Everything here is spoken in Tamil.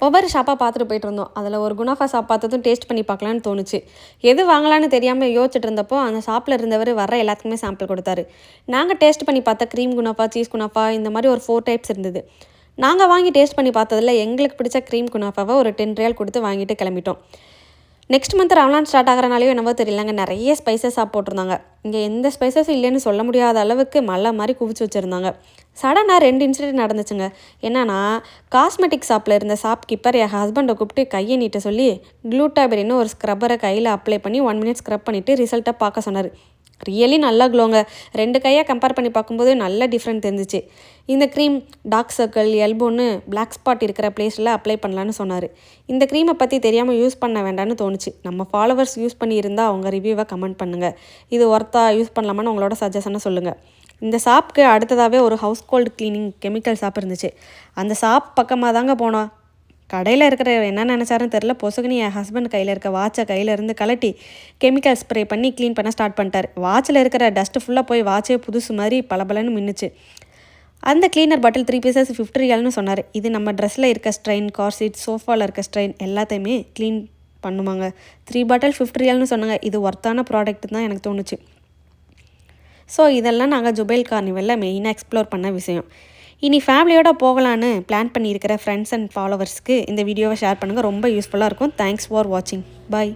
ஒவ்வொரு ஷாப்பாக பார்த்துட்டு போயிட்டு இருந்தோம். அதில் ஒரு குனாஃபா ஷாப் பார்த்ததும் டேஸ்ட் பண்ணி பார்க்கலான்னு தோணுச்சு. எது வாங்கலான்னு தெரியாமல் யோசிச்சுட்டு இருந்தப்போ அந்த ஷாப்பில் இருந்தவர் வர எல்லாத்துக்குமே சாம்பிள் கொடுத்தாரு. நாங்கள் டேஸ்ட் பண்ணி பார்த்தா க்ரீம் குனாஃபா, சீஸ் குனாஃபா இந்த மாதிரி ஒரு 4 டைப்ஸ் இருந்தது. நாங்கள் வாங்கி டேஸ்ட் பண்ணி பார்த்ததில் எங்களுக்கு பிடிச்ச க்ரீம் குனாஃபாவை ஒரு 10 ரியால் கொடுத்து வாங்கிட்டு கிளம்பிட்டோம். நெக்ஸ்ட் மந்த் ரமலான் ஸ்டார்ட் ஆகிறனாலையோ என்னவோ தெரியலங்க, நிறைய ஸ்பைசஸாக போட்டிருந்தாங்க. இங்கே எந்த ஸ்பைசஸும் இல்லைன்னு சொல்ல முடியாத அளவுக்கு மழை மாதிரி குவிச்சு வச்சுருந்தாங்க. சடனாக 2 இன்சிடென்ட் நடந்துச்சுங்க. என்னன்னா, காஸ்மெட்டிக் ஷாப்பில் இருந்த ஷாப் கீப்பர் என் ஹஸ்பண்டை கூப்பிட்டு கையை நீட்ட சொல்லி க்ளூட்டாபெரின்னு ஒரு ஸ்க்ரப்பரை கையில் அப்ளை பண்ணி 1 மினிட் ஸ்க்ரப் பண்ணிவிட்டு ரிசல்ட்டை பார்க்க சொன்னார். ரியலி நல்லா க்ளோங்க. 2 கையாக கம்பேர் பண்ணி பார்க்கும்போது நல்ல டிஃப்ரெண்ட் தெரிஞ்சிச்சு. இந்த க்ரீம் டார்க் சர்க்கிள், எல்போன்னு பிளாக் ஸ்பாட் இருக்கிற பிளேஸில் அப்ளை பண்ணலான்னு சொன்னார். இந்த க்ரீமை பற்றி தெரியாமல் யூஸ் பண்ண வேண்டாம்னு தோணுச்சு. நம்ம ஃபாலோவர்ஸ் யூஸ் பண்ணியிருந்தால் அவங்க ரிவ்யூவை கமெண்ட் பண்ணுங்கள். இது ஒர்த்தா யூஸ் பண்ணலாமான்னு உங்களோட சஜஷனை சொல்லுங்கள். இந்த ஷாப்புக்கு அடுத்ததாகவே ஒரு household cleaning chemical shop இருந்துச்சு. அந்த ஷாப் பக்கமாக தாங்க போனோம். கடையில் இருக்கிற என்ன நினச்சாருன்னு தெரில, பொசுக்குன்னு என் ஹஸ்பண்ட் கையில் இருக்க வாட்சை கையிலேருந்து கலட்டி கெமிக்கல் ஸ்ப்ரே பண்ணி க்ளீன் பண்ண ஸ்டார்ட் பண்ணிட்டார். வாட்சில் இருக்கிற டஸ்ட்டு ஃபுல்லாக போய் வாட்சே புதுசு மாதிரி பளபளன்னு மின்னுச்சு. அந்த க்ளீனர் பாட்டில் 3 பீசஸ் 50 ரியால்னு சொன்னார். இது நம்ம ட்ரெஸ்ஸில் இருக்க ஸ்ட்ரெயின், கார்சீட், சோஃபாவில் இருக்க ஸ்ட்ரெயின் எல்லாத்தையுமே க்ளீன் பண்ணுவாங்க. 3 பாட்டில் 50 ரியால்னு சொன்னாங்க. இது ஒர்த்தான ப்ராடக்ட் தான் எனக்கு தோணுச்சு. ஸோ இதெல்லாம் நாங்கள் ஜுபைல் கார்னிவலில் மெயினாக எக்ஸ்ப்ளோர் பண்ண விஷயம். இனி ஃபேமிலியோடு போகலான்னு பிளான் பண்ணியிருக்கிற ஃப்ரெண்ட்ஸ் அண்ட் ஃபாலோவர்ஸ்க்கு இந்த வீடியோவை ஷேர் பண்ணுங்கள். ரொம்ப யூஸ்ஃபுல்லாக இருக்கும். தேங்க்ஸ் ஃபார் வாட்சிங். பாய்.